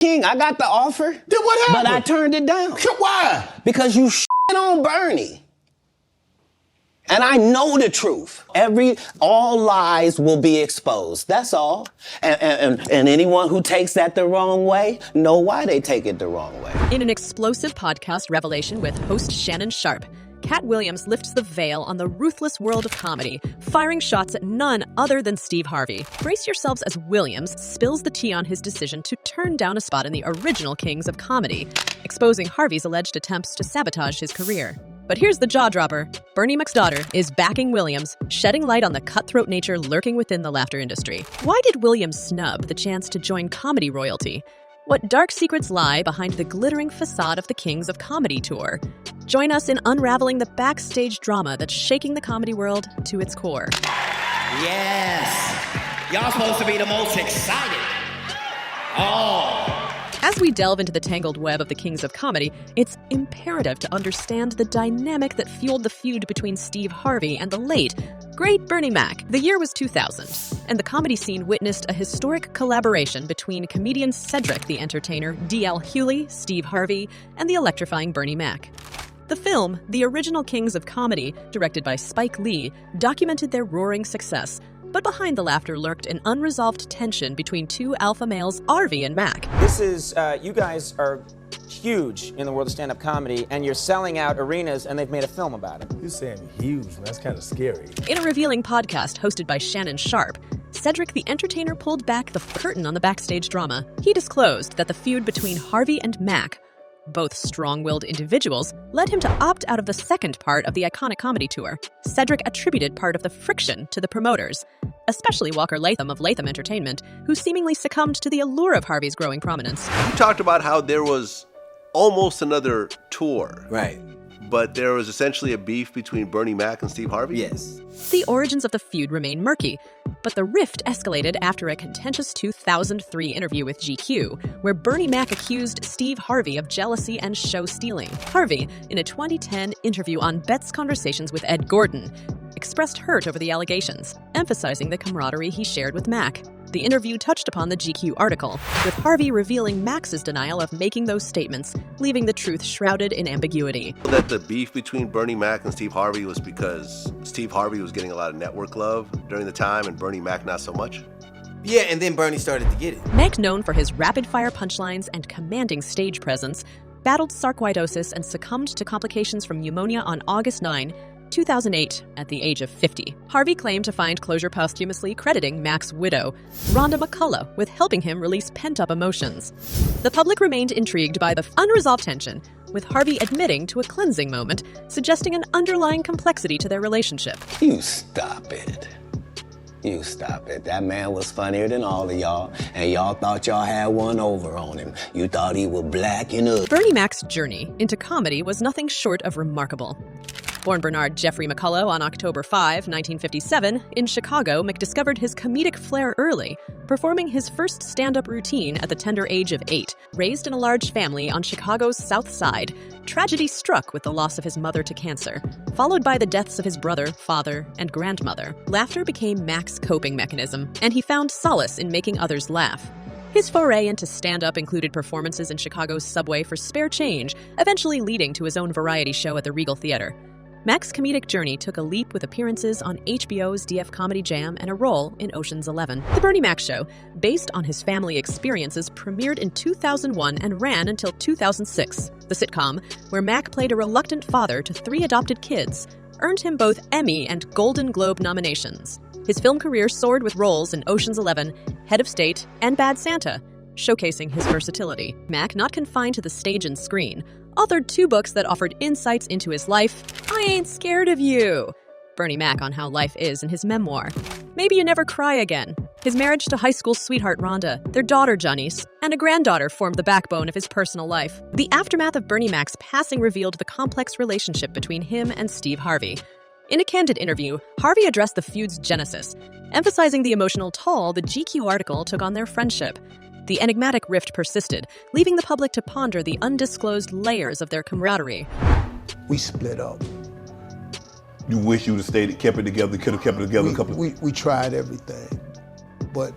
King, I got the offer. Then what happened? But I turned it down. Why? Because you on Bernie. And I know the truth. All lies will be exposed. That's all. And anyone who takes that the wrong way, know why they take it the wrong way. In an explosive podcast revelation with host Shannon Sharpe, Katt Williams lifts the veil on the ruthless world of comedy, firing shots at none other than Steve Harvey. Brace yourselves as Williams spills the tea on his decision to turn down a spot in the original Kings of Comedy, exposing Harvey's alleged attempts to sabotage his career. But here's the jaw-dropper. Bernie Mac's daughter is backing Williams, shedding light on the cutthroat nature lurking within the laughter industry. Why did Williams snub the chance to join comedy royalty? What dark secrets lie behind the glittering facade of the Kings of Comedy tour? Join us in unraveling the backstage drama that's shaking the comedy world to its core. Yes! Y'all supposed to be the most excited. Oh! As we delve into the tangled web of the Kings of Comedy, it's imperative to understand the dynamic that fueled the feud between Steve Harvey and the late, great Bernie Mac. The year was 2000, and the comedy scene witnessed a historic collaboration between comedian Cedric the Entertainer, D.L. Hewley, Steve Harvey, and the electrifying Bernie Mac. The film, The Original Kings of Comedy, directed by Spike Lee, documented their roaring success. But behind the laughter lurked an unresolved tension between two alpha males, Harvey and Mac. This is, you guys are huge in the world of stand-up comedy, and you're selling out arenas, and they've made a film about it. You're saying huge, man. That's kind of scary. In a revealing podcast hosted by Shannon Sharpe, Cedric the Entertainer pulled back the curtain on the backstage drama. He disclosed that the feud between Harvey and Mac, both strong-willed individuals, led him to opt out of the second part of the iconic comedy tour. Cedric attributed part of the friction to the promoters, especially Walker Latham of Latham Entertainment, who seemingly succumbed to the allure of Harvey's growing prominence. You talked about how there was almost another tour. Right. But there was essentially a beef between Bernie Mac and Steve Harvey? Yes. The origins of the feud remain murky, but the rift escalated after a contentious 2003 interview with GQ, where Bernie Mac accused Steve Harvey of jealousy and show stealing. Harvey, in a 2010 interview on Bet's Conversations with Ed Gordon, expressed hurt over the allegations, emphasizing the camaraderie he shared with Mac. The interview touched upon the GQ article, with Harvey revealing Mac's denial of making those statements, leaving the truth shrouded in ambiguity. That the beef between Bernie Mac and Steve Harvey was because Steve Harvey was getting a lot of network love during the time and Bernie Mac not so much? Yeah, and then Bernie started to get it. Mac, known for his rapid-fire punchlines and commanding stage presence, battled sarcoidosis and succumbed to complications from pneumonia on August 9, 2008, at the age of 50. Harvey claimed to find closure posthumously, crediting Mac's widow, Rhonda McCullough, with helping him release pent-up emotions. The public remained intrigued by the unresolved tension, with Harvey admitting to a cleansing moment, suggesting an underlying complexity to their relationship. You stop it. You stop it. That man was funnier than all of y'all, and y'all thought y'all had one over on him. You thought he was black and ugly. Bernie Mac's journey into comedy was nothing short of remarkable. Born Bernard Jeffrey McCullough on October 5, 1957, in Chicago, Mac discovered his comedic flair early, performing his first stand-up routine at the tender age of 8. Raised in a large family on Chicago's South Side, tragedy struck with the loss of his mother to cancer, followed by the deaths of his brother, father, and grandmother. Laughter became Mac's coping mechanism, and he found solace in making others laugh. His foray into stand-up included performances in Chicago's subway for spare change, eventually leading to his own variety show at the Regal Theater. Mac's comedic journey took a leap with appearances on HBO's DF Comedy Jam and a role in Ocean's 11. The Bernie Mac Show, based on his family experiences, premiered in 2001 and ran until 2006. The sitcom, where Mac played a reluctant father to 3 adopted kids, earned him both Emmy and Golden Globe nominations. His film career soared with roles in Ocean's 11, Head of State, and Bad Santa, showcasing his versatility. Mac, not confined to the stage and screen, authored 2 books that offered insights into his life. I Ain't Scared of You, Bernie Mac on how life is, in his memoir. Maybe You Never Cry Again. His marriage to high school sweetheart Rhonda, their daughter Janice, and a granddaughter formed the backbone of his personal life. The aftermath of Bernie Mac's passing revealed the complex relationship between him and Steve Harvey. In a candid interview, Harvey addressed the feud's genesis, emphasizing the emotional toll the GQ article took on their friendship. The enigmatic rift persisted, leaving the public to ponder the undisclosed layers of their camaraderie. We split up. You wish you would have stayed, kept it together, could have kept it together a couple of... We tried everything, but...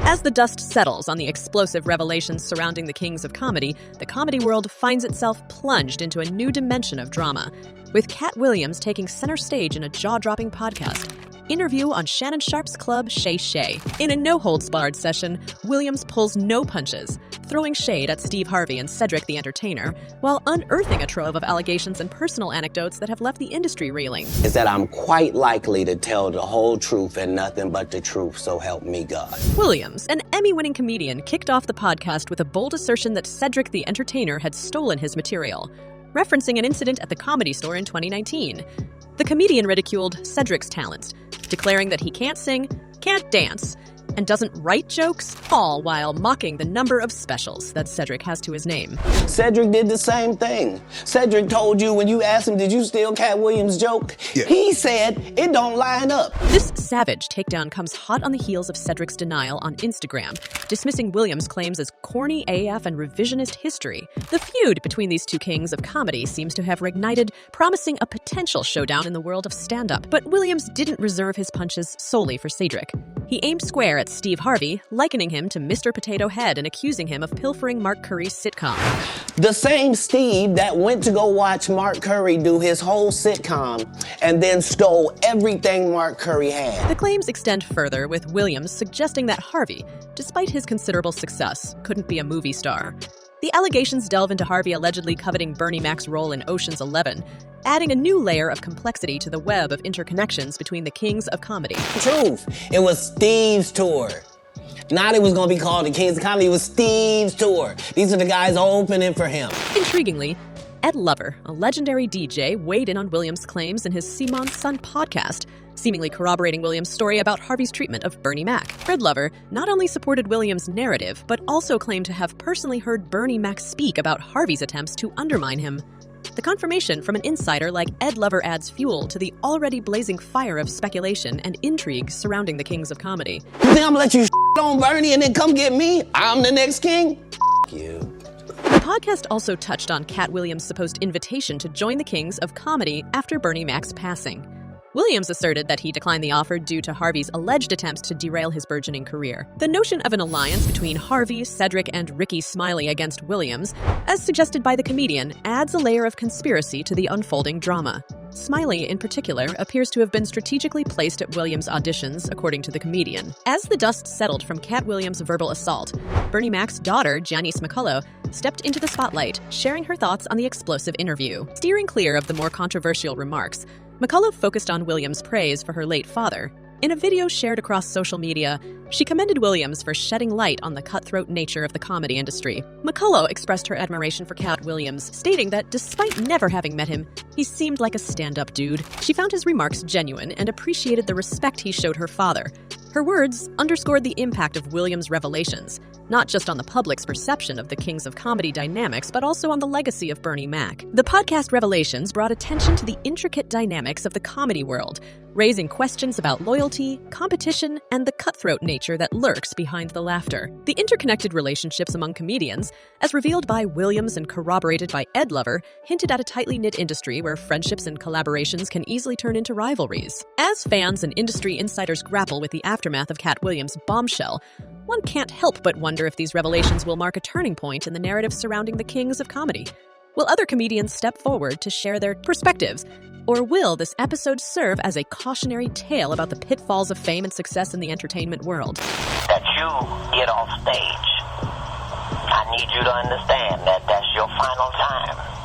As the dust settles on the explosive revelations surrounding the kings of comedy, the comedy world finds itself plunged into a new dimension of drama, with Katt Williams taking center stage in a jaw-dropping podcast interview on Shannon Sharpe's club Shay Shay. In a no-holds-barred session, Williams pulls no punches, throwing shade at Steve Harvey and Cedric the Entertainer, while unearthing a trove of allegations and personal anecdotes that have left the industry reeling. Is that I'm quite likely to tell the whole truth and nothing but the truth, so help me God. Williams, an Emmy-winning comedian, kicked off the podcast with a bold assertion that Cedric the Entertainer had stolen his material, referencing an incident at the Comedy Store in 2019. The comedian ridiculed Cedric's talents, declaring that he can't sing, can't dance, and doesn't write jokes, all while mocking the number of specials that Cedric has to his name. Cedric did the same thing. Cedric told you when you asked him, did you steal Katt Williams' joke? Yeah. He said, it don't line up. This savage takedown comes hot on the heels of Cedric's denial on Instagram, dismissing Williams' claims as corny AF and revisionist history. The feud between these two kings of comedy seems to have reignited, promising a potential showdown in the world of stand-up. But Williams didn't reserve his punches solely for Cedric. He aimed square at Steve Harvey, likening him to Mr. Potato Head and accusing him of pilfering Mark Curry's sitcom. The same Steve that went to go watch Mark Curry do his whole sitcom and then stole everything Mark Curry had. The claims extend further, with Williams suggesting that Harvey, despite his considerable success, couldn't be a movie star. The allegations delve into Harvey allegedly coveting Bernie Mac's role in Ocean's 11, adding a new layer of complexity to the web of interconnections between the kings of comedy. Truth, it was Steve's tour. Not it was gonna be called the Kings of Comedy, it was Steve's tour. These are the guys opening for him. Intriguingly, Ed Lover, a legendary DJ, weighed in on Williams' claims in his Simon's Son podcast, seemingly corroborating Williams' story about Harvey's treatment of Bernie Mac. Ed Lover not only supported Williams' narrative, but also claimed to have personally heard Bernie Mac speak about Harvey's attempts to undermine him. The confirmation from an insider like Ed Lover adds fuel to the already blazing fire of speculation and intrigue surrounding the kings of comedy. You think I'm gonna let you on Bernie and then come get me? I'm the next king? You. The podcast also touched on Katt Williams' supposed invitation to join the kings of comedy after Bernie Mac's passing. Williams asserted that he declined the offer due to Harvey's alleged attempts to derail his burgeoning career. The notion of an alliance between Harvey, Cedric, and Ricky Smiley against Williams, as suggested by the comedian, adds a layer of conspiracy to the unfolding drama. Smiley, in particular, appears to have been strategically placed at Williams' auditions, according to the comedian. As the dust settled from Katt Williams' verbal assault, Bernie Mac's daughter, Janice McCullough, stepped into the spotlight, sharing her thoughts on the explosive interview. Steering clear of the more controversial remarks, McCullough focused on Williams' praise for her late father. In a video shared across social media, she commended Williams for shedding light on the cutthroat nature of the comedy industry. McCullough expressed her admiration for Katt Williams, stating that despite never having met him, he seemed like a stand-up dude. She found his remarks genuine and appreciated the respect he showed her father. Her words underscored the impact of Williams' revelations, not just on the public's perception of the kings of comedy dynamics, but also on the legacy of Bernie Mac. The podcast Revelations brought attention to the intricate dynamics of the comedy world, raising questions about loyalty, competition, and the cutthroat nature that lurks behind the laughter. The interconnected relationships among comedians, as revealed by Williams and corroborated by Ed Lover, hinted at a tightly knit industry where friendships and collaborations can easily turn into rivalries. As fans and industry insiders grapple with the aftermath of Katt Williams' bombshell, one can't help but wonder if these revelations will mark a turning point in the narrative surrounding the kings of comedy. Will other comedians step forward to share their perspectives? Or will this episode serve as a cautionary tale about the pitfalls of fame and success in the entertainment world? That you get off stage, I need you to understand that that's your final time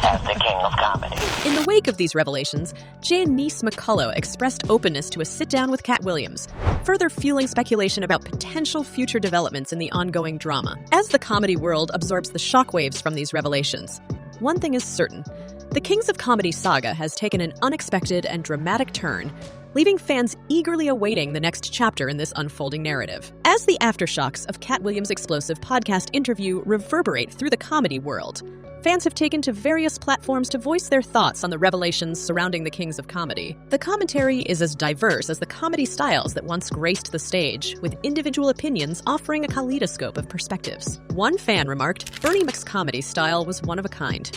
as the king of comedy. In the wake of these revelations, Janice McCullough expressed openness to a sit-down with Katt Williams, further fueling speculation about potential future developments in the ongoing drama. As the comedy world absorbs the shockwaves from these revelations, one thing is certain: the Kings of Comedy saga has taken an unexpected and dramatic turn, leaving fans eagerly awaiting the next chapter in this unfolding narrative. As the aftershocks of Katt Williams' explosive podcast interview reverberate through the comedy world, fans have taken to various platforms to voice their thoughts on the revelations surrounding the Kings of Comedy. The commentary is as diverse as the comedy styles that once graced the stage, with individual opinions offering a kaleidoscope of perspectives. One fan remarked, "Bernie Mac's comedy style was one of a kind.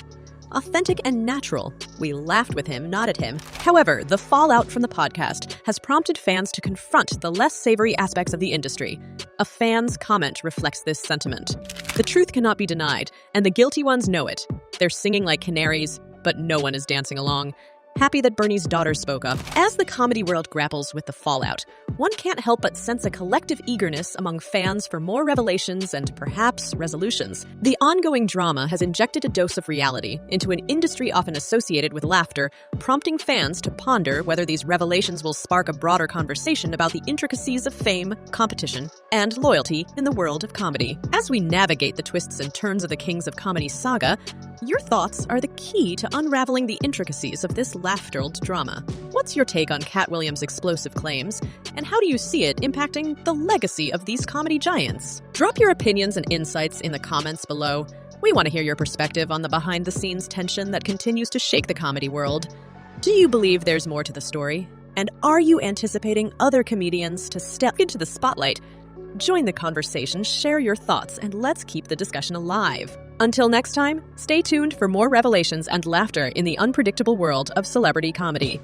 authentic and natural. We laughed with him, not at him. However, the fallout from the podcast has prompted fans to confront the less savory aspects of the industry. A fan's comment reflects this sentiment. The truth cannot be denied, and the guilty ones know it. They're singing like canaries, but no one is dancing along. Happy that Bernie's daughter spoke up. As the comedy world grapples with the fallout, one can't help but sense a collective eagerness among fans for more revelations and perhaps resolutions. The ongoing drama has injected a dose of reality into an industry often associated with laughter, prompting fans to ponder whether these revelations will spark a broader conversation about the intricacies of fame, competition, and loyalty in the world of comedy. As we navigate the twists and turns of the Kings of Comedy saga, your thoughts are the key to unraveling the intricacies of this laugh-filled drama. What's your take on Katt Williams' explosive claims, and how do you see it impacting the legacy of these comedy giants? Drop your opinions and insights in the comments below. We want to hear your perspective on the behind-the-scenes tension that continues to shake the comedy world. Do you believe there's more to the story? And are you anticipating other comedians to step into the spotlight? Join the conversation, share your thoughts, and let's keep the discussion alive. Until next time, stay tuned for more revelations and laughter in the unpredictable world of celebrity comedy.